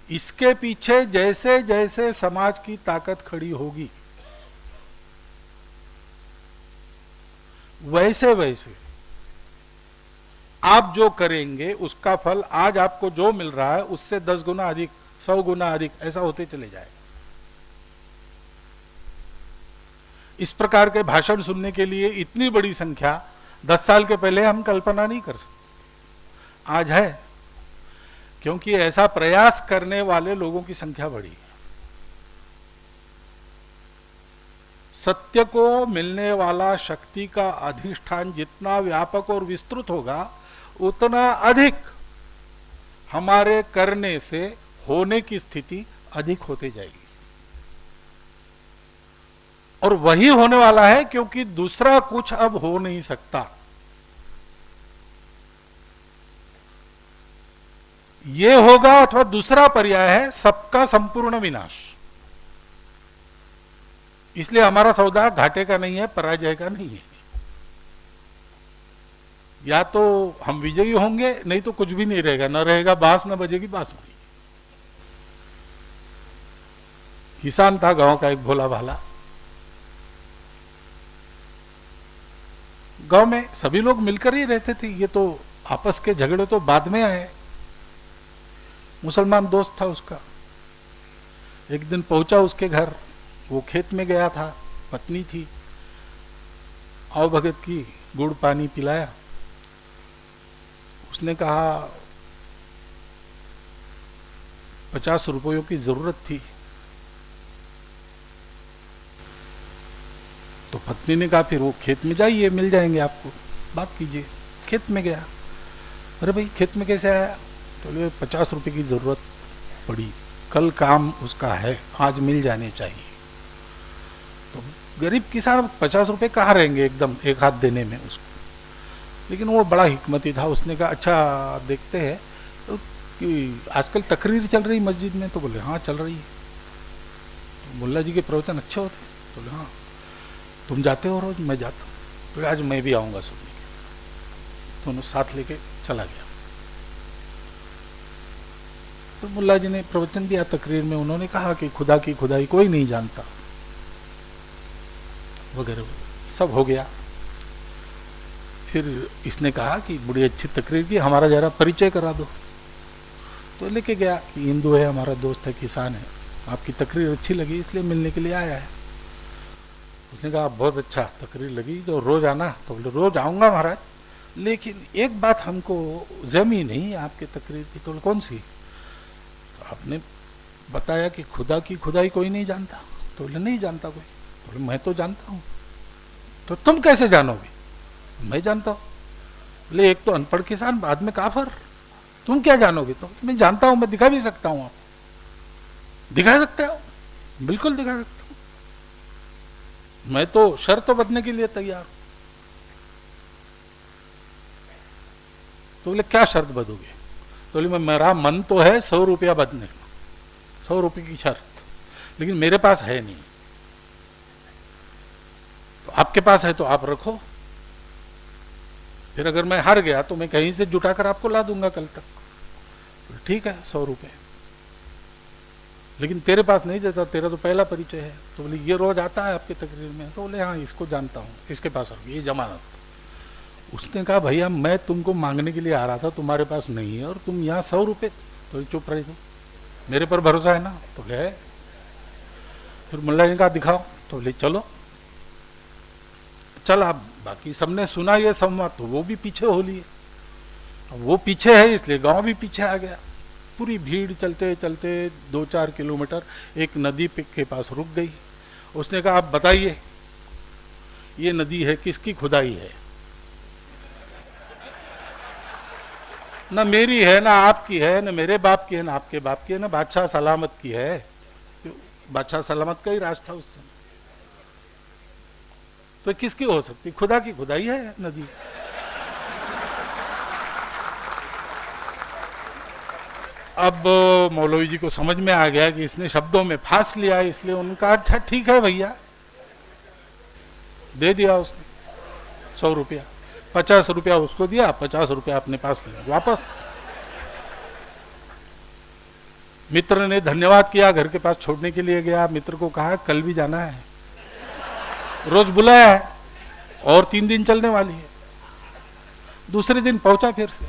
इसके पीछे जैसे जैसे समाज की ताकत खड़ी होगी वैसे वैसे आप जो करेंगे उसका फल आज आपको जो मिल रहा है उससे 10 गुना अधिक, 100 गुना अधिक ऐसा होते चले जाएगा। इस प्रकार के भाषण सुनने के लिए इतनी बड़ी संख्या 10 साल के पहले हम कल्पना नहीं कर सकते। आज है, क्योंकि ऐसा प्रयास करने वाले लोगों की संख्या बढ़ी है। सत्य को मिलने वाला शक्ति का अधिष्ठान जितना व्यापक और विस्तृत होगा उतना अधिक हमारे करने से होने की स्थिति अधिक होती जाएगी। और वही होने वाला है, क्योंकि दूसरा कुछ अब हो नहीं सकता। ये होगा अथवा दूसरा पर्याय है सबका संपूर्ण विनाश। इसलिए हमारा सौदा घाटे का नहीं है, पराजय का नहीं है। या तो हम विजयी होंगे, नहीं तो कुछ भी नहीं रहेगा। न रहेगा बांस, न बजेगी बांसुरी। किसान था गांव का एक भोला भाला। गांव में सभी लोग मिलकर ही रहते थे। ये तो आपस के झगड़े तो बाद में आए। मुसलमान दोस्त था उसका। एक दिन पहुंचा उसके घर, वो खेत में गया था, पत्नी थी। आओ भगत की, गुड़ पानी पिलाया। उसने कहा 50 रुपयों की जरूरत थी। तो पत्नी ने कहा फिर वो खेत में जाइए, मिल जाएंगे आपको, बात कीजिए। खेत में गया। अरे भाई खेत में कैसे आया? तो 50 रुपए की जरूरत पड़ी, कल काम उसका है, आज मिल जाने चाहिए। तो गरीब किसान 50 रुपए कहाँ रहेंगे एकदम एक हाथ देने में उसको। लेकिन वो बड़ा हिकमती था। उसने कहा अच्छा देखते हैं। तो कि आजकल तकरीर चल रही मस्जिद में? तो बोले हाँ चल रही है। तो मुल्ला जी के प्रवचन अच्छे होते? तो बोले हाँ। तुम जाते हो रोज? मैं जाता हूँ। तो आज मैं भी आऊँगा सुनने के। दोनों साथ लेके चला गया। तो मुल्ला जी ने प्रवचन दिया तकरीर में, उन्होंने कहा कि खुदा की खुदाई कोई नहीं जानता वगैरह सब हो गया। फिर इसने कहा कि बड़ी अच्छी तकरीर की, हमारा जरा परिचय करा दो। तो लेके गया कि हिंदू है, हमारा दोस्त है, किसान है, आपकी तकरीर अच्छी लगी इसलिए मिलने के लिए आया है। उसने कहा बहुत अच्छा तकरीर लगी, तो रोज आना? तो बोले रोज आऊँगा महाराज, लेकिन एक बात हमको जमी नहीं आपके तकरीर की। तो कौन सी? तो आपने बताया कि खुदा की खुदाई कोई नहीं जानता। तो बोले नहीं जानता कोई। तो बोले मैं तो जानता हूँ। तो तुम कैसे जानोगे? मैं जानता हूँ। बोले एक तो अनपढ़ किसान, बाद में काफर, तुम क्या जानोगे? तो मैं जानता हूँ, मैं दिखा भी सकता हूँ। आप दिखा सकते हो? बिल्कुल दिखा सकता हूँ, मैं तो शर्त बदलने के लिए तैयार हूं। तो बोले क्या शर्त बदोगे? तो बोले मेरा मन तो है 100 रुपया बदलने का, 100 रुपये की शर्त, लेकिन मेरे पास है नहीं। तो आपके पास है तो आप रखो, फिर अगर मैं हार गया तो मैं कहीं से जुटाकर आपको ला दूंगा कल तक। तो ठीक है 100 रुपये, लेकिन तेरे पास नहीं देता, तेरा तो पहला परिचय है। तो बोले ये रोज आता है आपके तकरीर में? तो बोले हाँ इसको जानता हूँ, इसके पास रखो, ये जमानत। उसने कहा भैया मैं तुमको मांगने के लिए आ रहा था, तुम्हारे पास नहीं है और तुम यहाँ 100 रुपये। तो चुप रही, तुम मेरे पर भरोसा है ना? तो बोले। फिर मुल्ला जी कहा दिखाओ। तो बोले चलो। चल आप, बाकी सबने सुना ये संवाद, तो वो भी पीछे हो लिए। वो पीछे है इसलिए गांव भी पीछे आ गया। पूरी भीड़ चलते चलते 2-4 किलोमीटर एक नदी के पास रुक गई। उसने कहा आप बताइए ये नदी है किसकी खुदाई है? ना मेरी है, ना आपकी है, ना मेरे बाप की है, ना आपके बाप की है, ना बादशाह सलामत की है। बादशाह सलामत का ही राज था उस समय। तो किसकी हो सकती? खुदा की खुदाई है नदी। अब मौलवी जी को समझ में आ गया कि इसने शब्दों में फांस लिया, इसलिए उनका अच्छा ठीक है भैया, दे दिया उसने 100 रुपया। 50 रुपया उसको दिया, 50 रुपया अपने पास लिया वापस। मित्र ने धन्यवाद किया, घर के पास छोड़ने के लिए गया। मित्र को कहा कल भी जाना है, रोज बुलाया है और 3 दिन चलने वाली है। दूसरे दिन पहुंचा फिर से,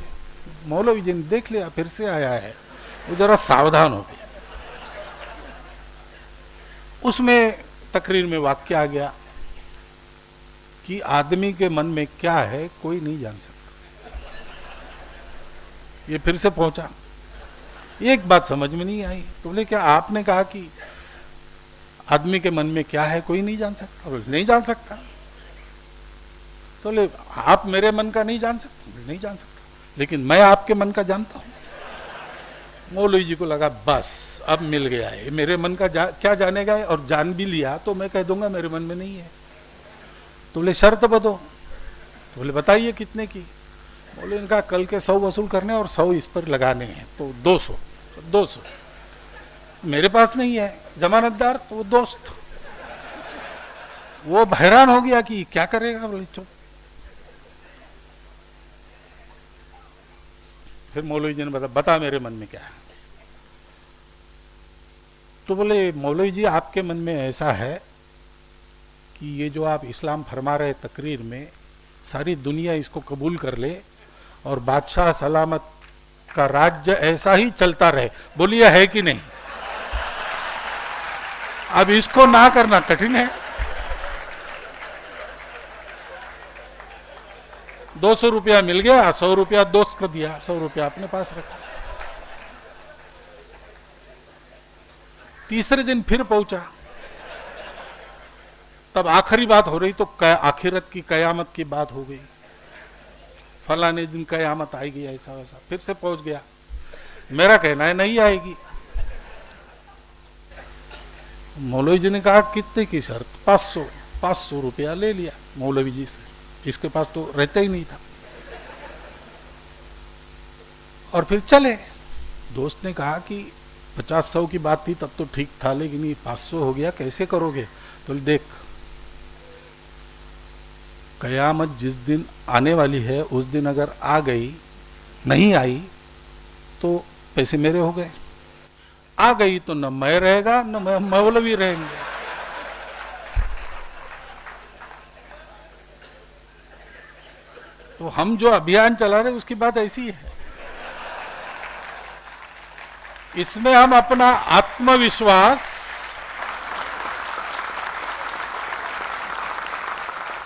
मौलवी जी ने देख लिया फिर से आया है, वो जरा सावधान हो गया। उसमें तकरीर में वाक्य आ गया कि आदमी के मन में क्या है कोई नहीं जान सकता। ये फिर से पहुंचा, एक बात समझ में नहीं आई। तो बोले क्या आपने कहा कि आदमी के मन में क्या है कोई नहीं जान सकता? बोले नहीं जान सकता। तो बोले आप मेरे मन का नहीं जान सकते? नहीं जान सकता, लेकिन मैं आपके मन का जानता हूं। मौलवी जी को लगा बस अब मिल गया है, मेरे मन का क्या जानेगा, और जान भी लिया तो मैं कह दूंगा मेरे मन में नहीं है। तो बोले शर्त बदो। तो बोले बताइए कितने की? बोले इनका कल के 100 वसूल करने और 100 इस पर लगाने हैं, तो 200। 200 मेरे पास नहीं है जमानतदार, तो वो दोस्त, वो हैरान हो गया कि क्या करेगा। बोले चुप। फिर मौलवी जी ने बता मेरे मन में क्या है। तो बोले मौलवी जी आपके मन में ऐसा है कि ये जो आप इस्लाम फरमा रहे तकरीर में, सारी दुनिया इसको कबूल कर ले और बादशाह सलामत का राज्य ऐसा ही चलता रहे। बोलिए है कि नहीं? अब इसको ना करना कठिन है। 200 रुपया मिल गया, 100 रुपया दोस्त को दिया, 100 रुपया अपने पास रखा। तीसरे दिन फिर पहुंचा, तब आखिरी बात हो रही, तो आखिरत की कयामत की बात हो गई, फलाने दिन कयामत आएगी ऐसा वैसा। फिर से पहुंच गया, मेरा कहना है नहीं आएगी। मौलवी जी ने कहा कितने की शर्त? 500 रुपया ले लिया मौलवी जी से, इसके पास तो रहता ही नहीं था। और फिर चले दोस्त ने कहा कि 50-100 की बात थी तब तो ठीक था, लेकिन ये 500 हो गया, कैसे करोगे? तो देख, कयामत जिस दिन आने वाली है उस दिन अगर आ गई, नहीं आई तो पैसे मेरे हो गए, आ गई तो न मैं रहेगा न मौलवी रहेंगे। तो हम जो अभियान चला रहे उसकी बात ऐसी है। इसमें हम अपना आत्मविश्वास,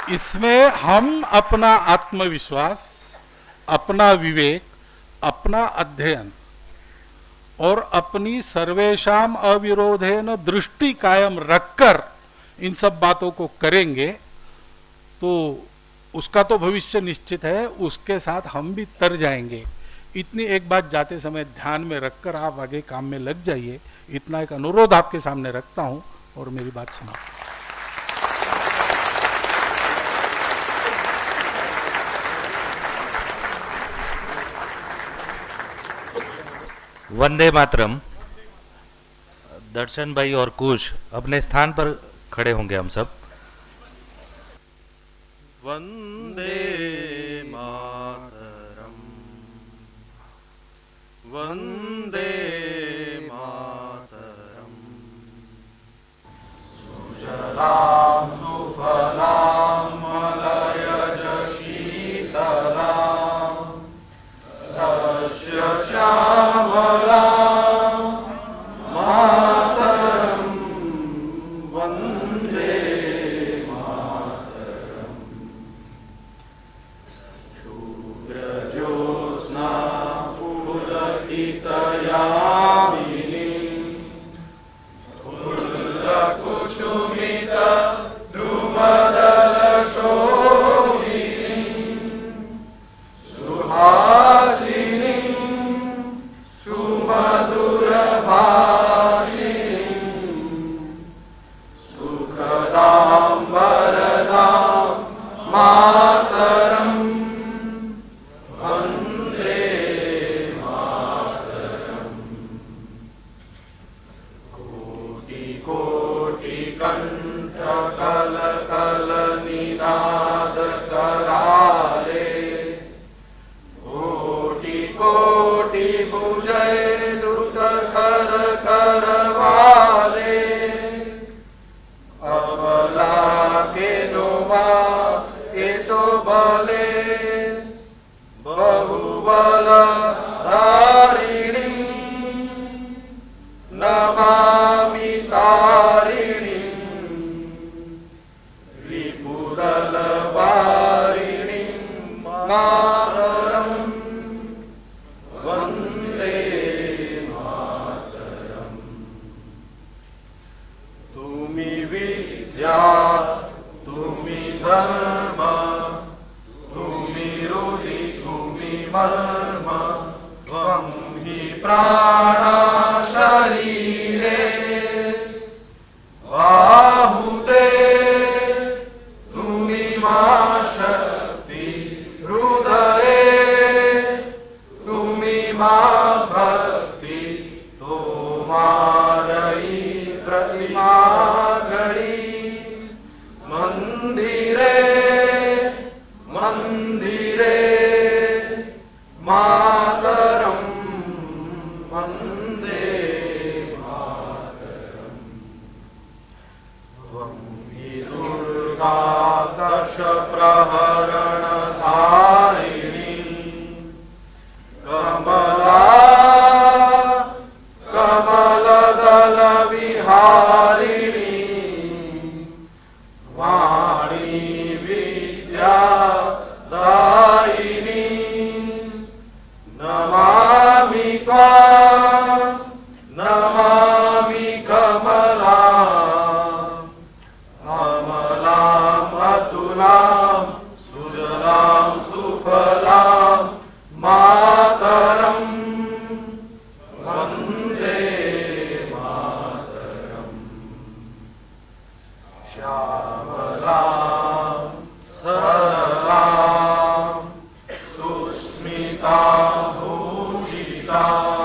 इसमें हम अपना आत्मविश्वास, अपना विवेक, अपना अध्ययन और अपनी सर्वेशाम अविरोधेन दृष्टि कायम रखकर इन सब बातों को करेंगे तो उसका तो भविष्य निश्चित है, उसके साथ हम भी तर जाएंगे। इतनी एक बात जाते समय ध्यान में रखकर आप आगे काम में लग जाइए, इतना एक अनुरोध आपके सामने रखता हूं और मेरी बात समाप्त। वंदे मातरम। दर्शन भाई और कुश अपने स्थान पर खड़े होंगे हम सब। वंदे मातरम, वंदे मातरम। सुजलां सुफलां मलयज शीतलां सस्य श्यामलां मातरं वंदे मातरं। शुभ्रज्योत्स्ना पुलकितयामिनी फुल्लकुसुमित द्रुमदलशोभिनी सुहासिनी सुमधुरभाषिणी सुखदां वरदां मातरं वन्दे मातरम्। कोटिकोटिकण्ठकलकलनिनादकराले कोटि-कोटि-भुजै द्रुतकर करवाले अबला के नोवा के तो बले बहुबल धारिणी नमामि तारिणी रिपुदल वारिणी मातरम् वन्दे मातरम्। तुमि विद्या तुमि धर्म तुमि हृदि तुमि मर्म त्वं हि प्राणा शरीरे बाहुते तुमि मा शक्ति हृदये तुमि मा भक्ति तोमारई प्रतिमा घड़ी मंदिरे मंदिरे मातरं वन्दे मातरम्। त्वं हि दुर्गा दश प्रहरण धारिणी कमला कमलदल विहारिणी वाणी विद्या दायिनी नमामि त्वां नमामि कमलां अमलां अतुलां सुजलां सुफलां मातरं वन्दे मातरम्। श्यामलां सरलां सुस्मितां भूषितां